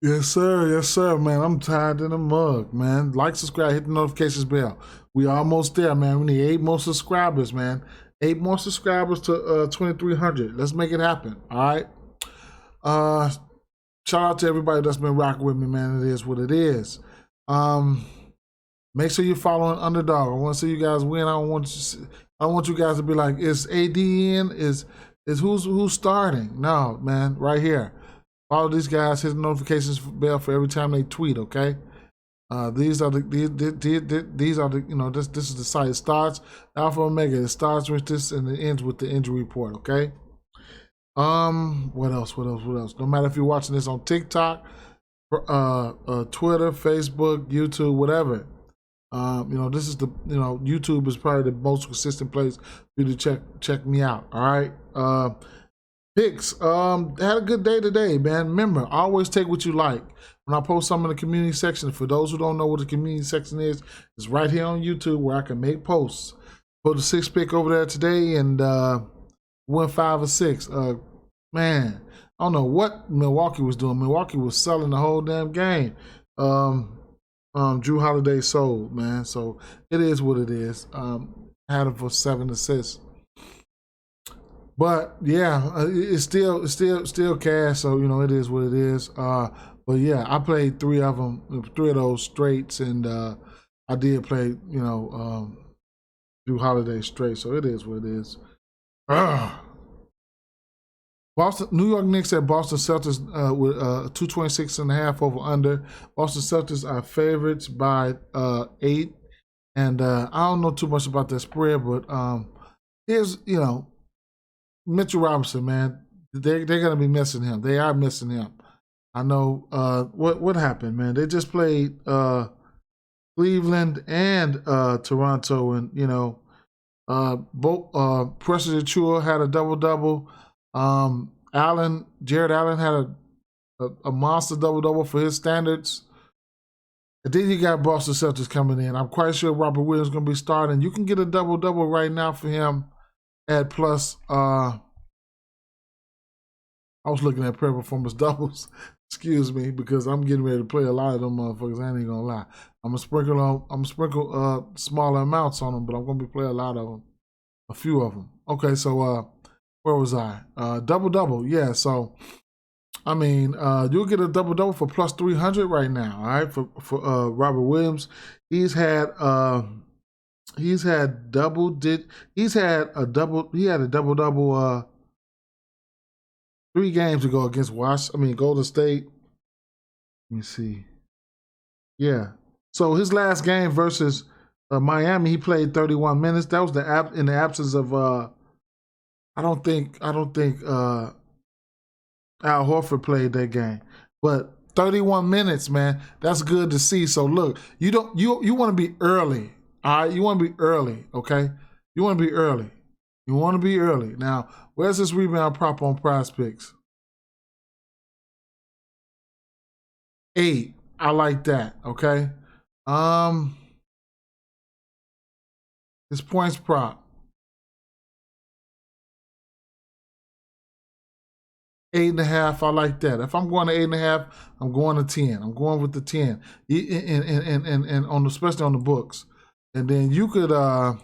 Yes, sir, man. I'm tired in the mug, man. Like, subscribe, hit the notifications bell. We almost there, man. We need 8 more subscribers, man. 8 more subscribers to 2,300. Let's make it happen. All right. Uh, Shout out to everybody that's been rocking with me, man. It is what it is. Um, Make sure you're following Underdog. I want to see you guys win. I don't want you guys to be like, is AD in? Is who's starting? No, man. Right here. Follow these guys. Hit the notifications bell for every time they tweet. Okay. These are the this is the site. It starts Alpha Omega. It starts with this and it ends with the injury report. Okay. What else? No matter if you're watching this on TikTok, Twitter, Facebook, YouTube, whatever. This is YouTube is probably the most consistent place for you to check me out. All right. Picks. Had a good day today, man. Remember, always take what you like. When I post something in the community section, for those who don't know what the community section is, it's right here on YouTube where I can make posts. Put the 6 pick over there today and win 5 or 6. Man, I don't know what Milwaukee was doing. Milwaukee was selling the whole damn game. Drew Holiday sold, man. So it is what it is. Had him for 7 assists. But yeah, it's still cash. So it is what it is. But yeah, I played 3 of them, 3 of those straights, and I did play Drew Holiday straight. So it is what it is. New York Knicks at Boston Celtics with 226.5 over under. Boston Celtics are favorites by 8, and I don't know too much about that spread, but here's Mitchell Robinson, man. They're gonna be missing him. They are missing him. I know. What happened, man? They just played Cleveland and Toronto, and both Precious Achiuwa had a double. Jared Allen had a monster double for his standards. And then you got Boston Celtics coming in. I'm quite sure Robert Williams is going to be starting. You can get a double right now for him at plus. I was looking at prayer performance doubles. Excuse me, because I'm getting ready to play a lot of them motherfuckers. I ain't gonna lie. I'm gonna sprinkle smaller amounts on them, but I'm gonna be playing a lot of them, a few of them. Okay, so where was I? Double, yeah. So, I mean, you'll get a double for plus 300 right now. All right, for Robert Williams, he had a double. He had a double 3 games ago against Golden State. Let me see. Yeah. So his last game versus Miami, he played 31 minutes. That was in the absence of. I don't think Al Horford played that game, but 31 minutes, man, that's good to see. So look, you want to be early, all right? You want to be early, okay? You want to be early. You want to be early. Now, where's this rebound prop on PrizePicks? 8. I like that, okay? This points prop. 8.5, I like that. If I'm going to 8.5, I'm going to 10. I'm going with the 10, and especially on the books. And then you could, like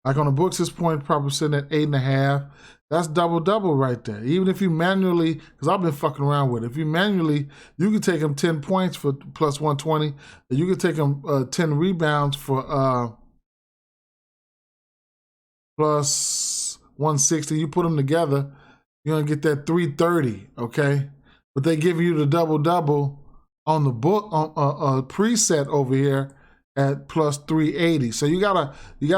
on the books, this point probably sitting at 8.5. That's double right there. Even if you manually, because I've been fucking around with it. If you manually, you can take him 10 points for plus 120. And you can take him 10 rebounds for plus 160. You put them together, you're going to get that 330, okay? But they give you the double on the book, on a preset over here at plus 380. So you gotta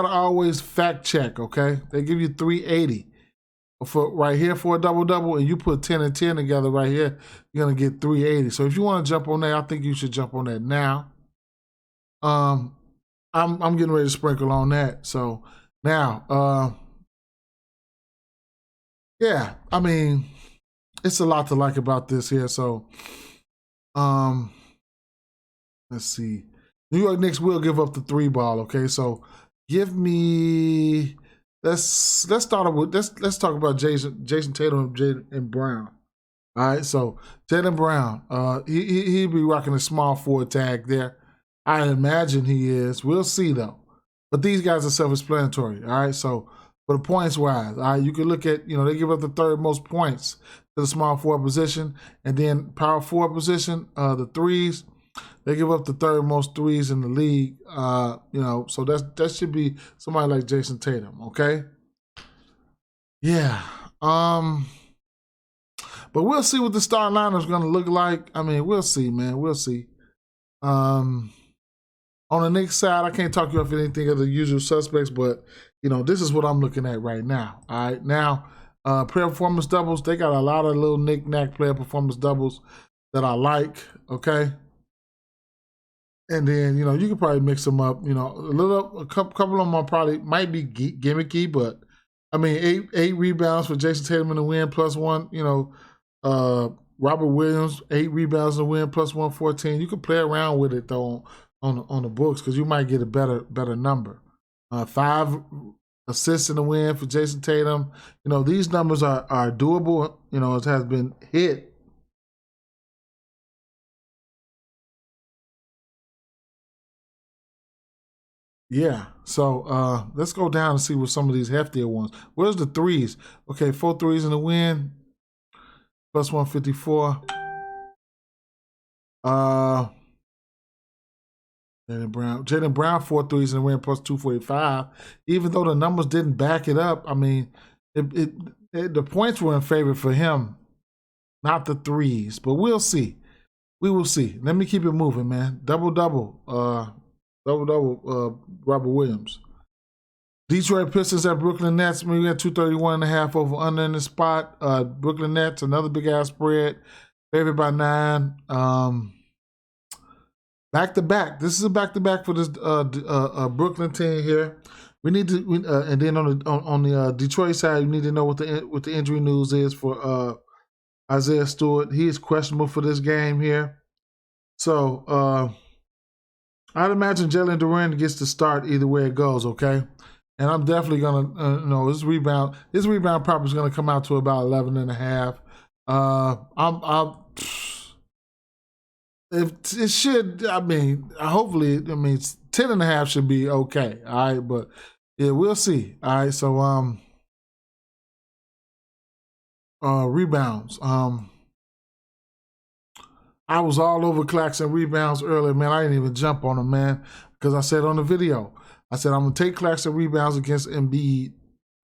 always fact check, okay? They give you 380 for right here for a double, and you put 10 and 10 together right here, you're going to get 380. So if you want to jump on that, I think you should jump on that now. I'm getting ready to sprinkle on that. So now, yeah, I mean, it's a lot to like about this here. So, let's see. New York Knicks will give up the 3 ball. Okay, so give me. Let's start with let's talk about Jason Tatum and Brown. All right, so Jaylen Brown, he'd be rocking a small forward tag there. I imagine he is. We'll see though. But these guys are self-explanatory. All right, so for the points wise, all right, you can look at they give up the third most points to the small forward position, and then power forward position, the threes, they give up the third most threes in the league. So that should be somebody like Jason Tatum. Okay. Yeah. But we'll see what the starting lineup is going to look like. I mean, we'll see, man. We'll see. On the Knicks side, I can't talk you off anything of the usual suspects, but this is what I'm looking at right now. All right, now player performance doubles. They got a lot of little knick-knack player performance doubles that I like. Okay, and then you can probably mix them up. A couple of them might be gimmicky, but I mean, eight rebounds for Jason Tatum in the win +1. Robert Williams, 8 rebounds in the win +114. You can play around with it though on the books because you might get a better number. 5 assists in the win for Jason Tatum. These numbers are doable. It has been hit. Yeah, so let's go down and see what some of these heftier ones. Where's the threes? Okay, 4 threes in the win, +154. Jaylen Brown 4 threes in the win +245. Even though the numbers didn't back it up, I mean, the points were in favor for him, not the threes. But we'll see. We will see. Let me keep it moving, man. Double. Robert Williams. Detroit Pistons at Brooklyn Nets. We got 231.5 over under in the spot. Brooklyn Nets, another big ass spread. Favored by 9. Back to back. This is a back to back for this Brooklyn team here. We need to, and then on the Detroit side, we need to know what the injury news is for Isaiah Stewart. He is questionable for this game here. So I'd imagine Jalen Duren gets to start either way it goes. Okay, and I'm definitely gonna his rebound prop is gonna come out to about 11.5. If it should, I mean, hopefully, 10.5 should be okay. All right, but yeah, we'll see. All right, so rebounds. I was all over Claxton rebounds earlier, man. I didn't even jump on him, man, because I said on the video, I said I'm gonna take Claxton rebounds against Embiid.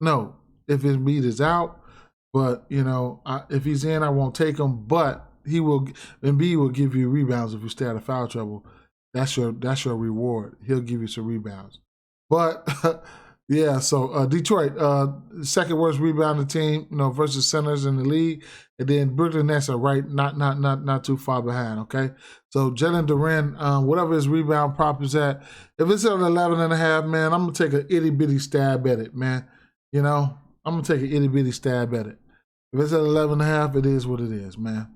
No, if Embiid is out, but if he's in, I won't take him. But Embiid will give you rebounds if you stay out of foul trouble. That's your reward. He'll give you some rebounds. But yeah, so Detroit, second worst rebounding team, versus centers in the league, and then Brooklyn Nets are right, not too far behind. Okay, so Jalen Duren, whatever his rebound prop is at, if it's at 11.5, man, I'm gonna take an itty bitty stab at it, man. I'm gonna take an itty bitty stab at it. If it's at 11.5, it is what it is, man.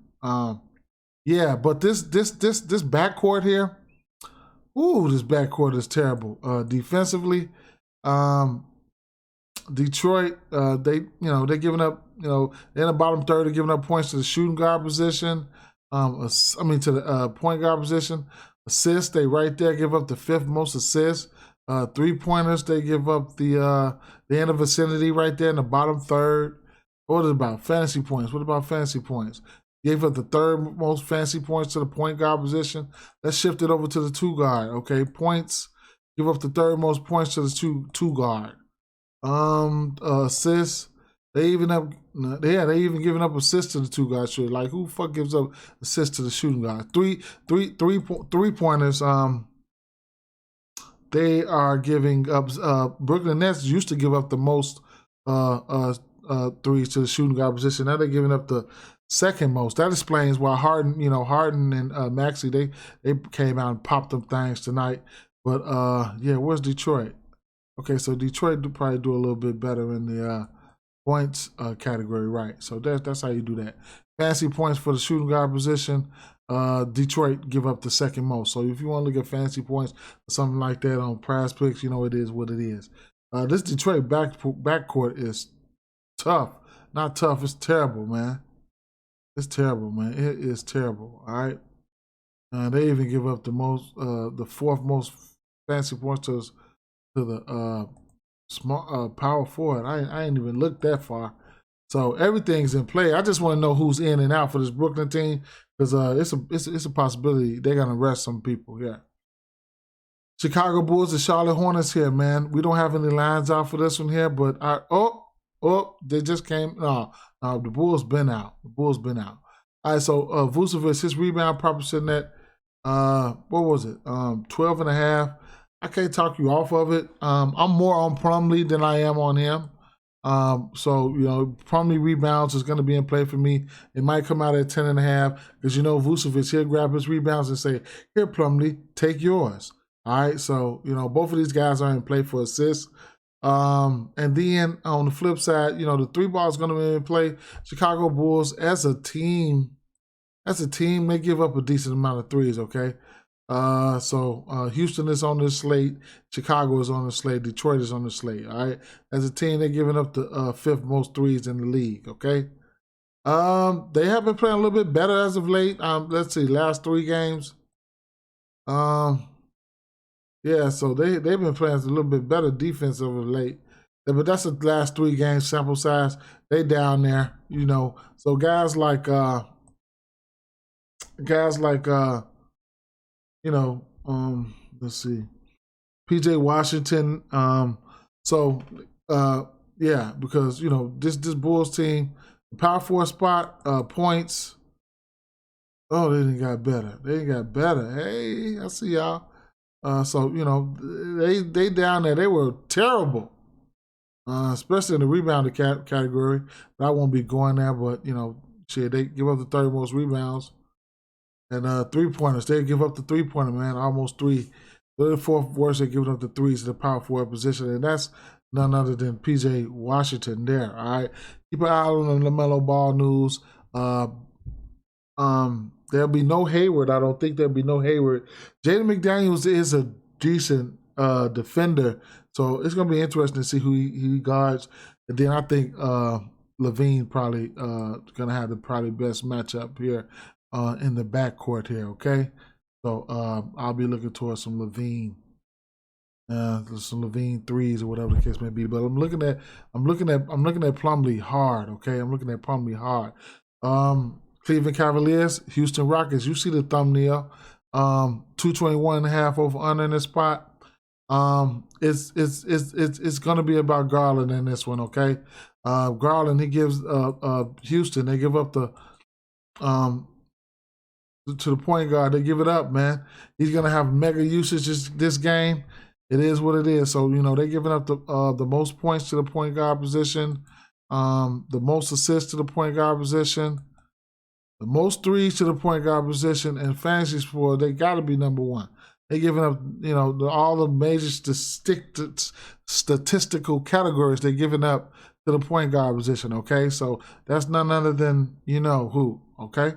Yeah, but this backcourt here, this backcourt is terrible. Defensively, Detroit, they're giving up, they're in the bottom third, they're giving up points to the shooting guard position. To the point guard position. Assists, they right there give up the 5th most assists. 3-pointers, they give up the end of vicinity right there in the bottom third. What about fantasy points? Gave up the 3rd most fantasy points to the point guard position. Let's shift it over to the 2 guard. Okay, points, give up the 3rd most points to the two guard. Assists, they even giving up assists to the 2 guard. Sure, like who the fuck gives up assists to the shooting guard? Three-pointers. They are giving up. Brooklyn Nets used to give up the most threes to the shooting guard position. Now they're giving up the 2nd most. That explains why Harden and Maxey, they came out and popped them things tonight. But yeah, where's Detroit? Okay, so Detroit do probably do a little bit better in the points category, right? So that's how you do that. Fantasy points for the shooting guard position. Detroit give up the 2nd most. So if you want to look at fantasy points or something like that on PrizePicks, it is what it is. This Detroit backcourt is tough. Not tough, it's terrible, man. It's terrible, man. It is terrible. All right. They even give up the fourth most fancy points to the small power forward. I ain't even looked that far. So everything's in play. I just want to know who's in and out for this Brooklyn team because it's a possibility they're gonna rest some people. Yeah. Chicago Bulls, the Charlotte Hornets here, man. We don't have any lines out for this one here, but they just came. No, the Bulls been out. The Bulls been out. All right, so Vucevic, his rebound proposition at what was it? 12.5. I can't talk you off of it. I'm more on Plumlee than I am on him. So Plumlee rebounds is going to be in play for me. It might come out at 10.5 because Vucevic, he'll grab his rebounds and say, "Here, Plumlee, take yours." All right, so both of these guys are in play for assists. And then on the flip side, the three ball is going to be in play. Chicago Bulls as a team, they give up a decent amount of threes. Okay, so Houston is on the slate, Chicago is on the slate, Detroit is on the slate. All right, as a team, they're giving up the fifth most threes in the league. Okay, they have been playing a little bit better as of late. Let's see, last 3 games. Yeah, so they've been playing a little bit better defense over late. But that's the last 3 games sample size. They down there, So guys like let's see, PJ Washington. Yeah, because this Bulls team, power forward spot, points. Oh, they didn't got better. They got better. Hey, I see y'all. So they down there. They were terrible, especially in the rebounding category. But I won't be going there. But they give up the 30 most rebounds and 3-pointers. They give up the 3-pointer, man, almost 3. They're the 4th worst. They're giving up the 3s to the power forward position, and that's none other than PJ Washington. There, all right. Keep an eye on the LaMelo Ball news. There'll be no Hayward. I don't think there'll be no Hayward. Jaden McDaniels is a decent defender, so it's going to be interesting to see who he guards. And then I think Levine probably going to have the probably best matchup here in the backcourt here. Okay, so I'll be looking towards some Levine threes or whatever the case may be. But I'm looking at Plumlee hard. Okay, I'm looking at Plumlee hard. Cleveland Cavaliers, Houston Rockets. You see the thumbnail. 221.5 over under in this spot. It's gonna be about Garland in this one, okay? Garland, he gives Houston, they give up the to the point guard, they give it up, man. He's gonna have mega usage this game. It is what it is. So, they're giving up the most points to the point guard position, the most assists to the point guard position, the most threes to the point guard position, and fantasy sport, they got to be number 1. They're giving up, all the major statistical categories they're giving up to the point guard position, okay? So that's none other than who, okay?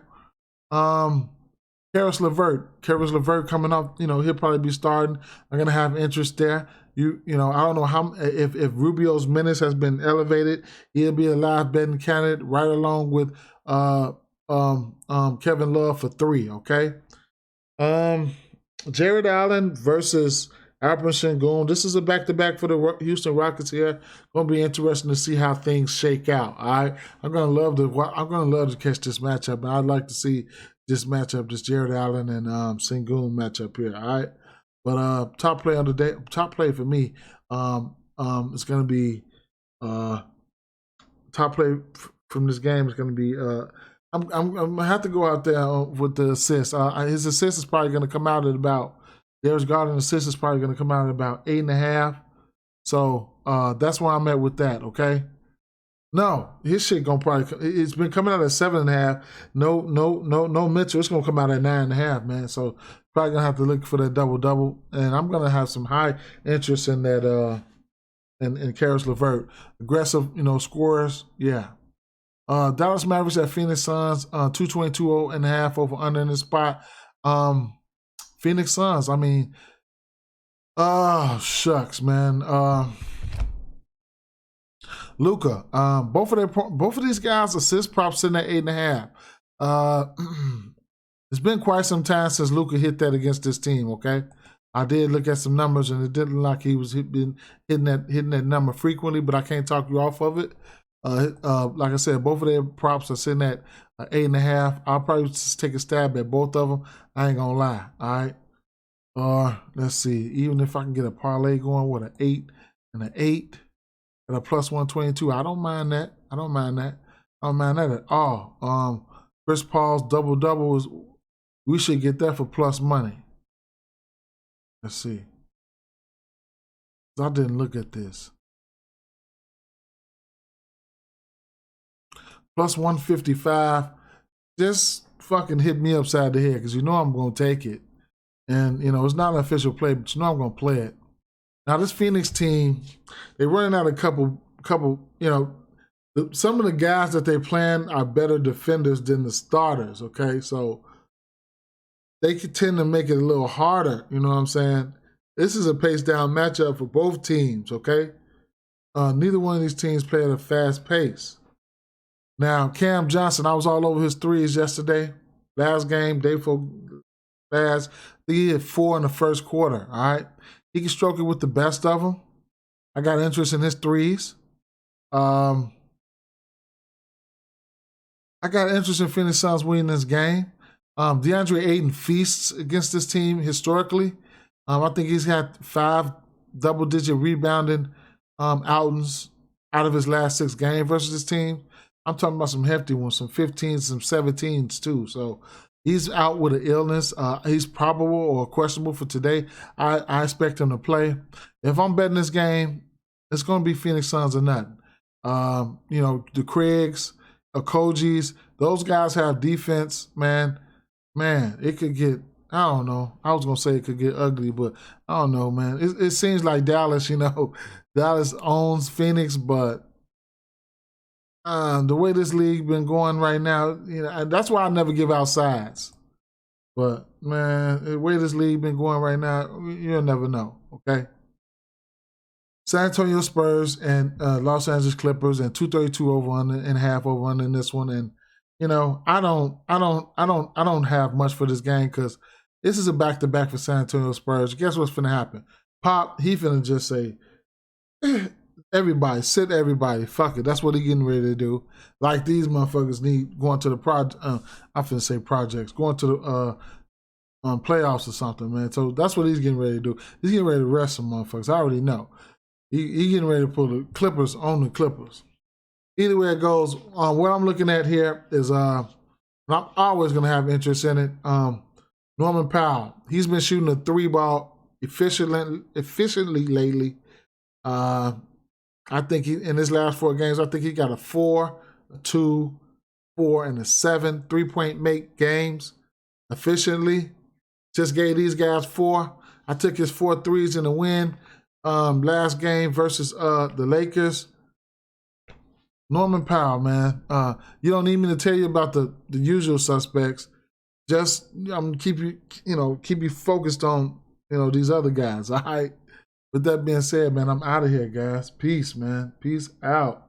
Karis LeVert coming up, he'll probably be starting. I'm going to have interest there. I don't know how if Rubio's minutes has been elevated, he'll be a live betting candidate right along with Kevin Love for 3, okay? Jared Allen versus Alperen Sengun. This is a back-to-back for the Houston Rockets here. Going to be interesting to see how things shake out. All right, I'm going to love to catch this matchup, and I'd like to see this matchup, this Jared Allen and Sengun matchup here. All right, but top play for me, it's going to be top play from this game is going to be. I'm gonna have to go out there with the assist. His assist is probably going to come out at about. Darius Garland assist is probably going to come out at about 8.5. So that's where I'm at with that. Okay. No, his shit gonna probably. It's been coming out at 7.5. No Mitchell. It's gonna come out at 9.5, man. So probably gonna have to look for that double, and I'm gonna have some high interest in that. In Karis LeVert, aggressive, scorers. Yeah. Dallas Mavericks at Phoenix Suns, 222.5 over under in this spot. Phoenix Suns, I mean, shucks, man. Luka, both of these guys assist props sitting at 8.5. It's been quite some time since Luka hit that against this team, okay? I did look at some numbers, and it didn't look like he was hitting that number frequently, but I can't talk you off of it. Like I said, both of their props are sitting at 8.5. I'll probably just take a stab at both of them. I ain't gonna lie, all right? Let's see. Even if I can get a parlay going with an 8 and an 8 and a plus 122, I don't mind that. I don't mind that at all. Chris Paul's double-double is, we should get that for plus money. Let's see. I didn't look at this. Plus 155. Just fucking hit me upside the head because you know I'm going to take it. And, you know, it's not an official play, but you know I'm going to play it. Now, this Phoenix team, they're running out a couple, you know, some of the guys that they playing are better defenders than the starters, okay? So they could tend to make it a little harder, you know what I'm saying? This is a pace-down matchup for both teams, okay? Neither one of these teams play at a fast pace. Now, Cam Johnson, I was all over his threes yesterday. Last game, day before last, he hit 4 in the first quarter, all right? He can stroke it with the best of them. I got interest in his threes. I got interest in Phoenix Suns winning this game. DeAndre Ayton feasts against this team historically. I think he's had 5 double-digit rebounding outings out of his last 6 games versus this team. I'm talking about some hefty ones, some 15s, some 17s too. So he's out with an illness. He's probable or questionable for today. I expect him to play. If I'm betting this game, it's going to be Phoenix Suns or nothing. You know, the Craigs, Okojis, those guys have defense, man. Man, it could get, I don't know. I was going to say it could get ugly, but I don't know, man. It seems like Dallas, you know, Dallas owns Phoenix, but the way this league been going right now, you know, that's why I never give out sides. But, man, the way this league been going right now, you'll never know, okay? San Antonio Spurs and Los Angeles Clippers and 232 over under and half over under in this one. And, you know, I don't have much for this game because this is a back-to-back for San Antonio Spurs. Guess what's finna happen? Pop, he finna just say, everybody, sit everybody. Fuck it. That's what he getting ready to do. Like these motherfuckers need going to the I'm finna say projects, going to the playoffs or something, man. So that's what he's getting ready to do. He's getting ready to rest some motherfuckers. I already know. He getting ready to pull the Clippers on the Clippers. Either way it goes, what I'm looking at here is, I'm always going to have interest in it. Norman Powell, he's been shooting a 3-ball efficiently lately. I think in his last 4 games, I think he got a 4, a 2, 4, and a 7 3-point make games efficiently. Just gave these guys 4. I took his 4 threes in the win. Last game versus the Lakers. Norman Powell, man. You don't need me to tell you about the usual suspects. Just keep you focused on these other guys. All right. With that being said, man, I'm out of here, guys. Peace, man. Peace out.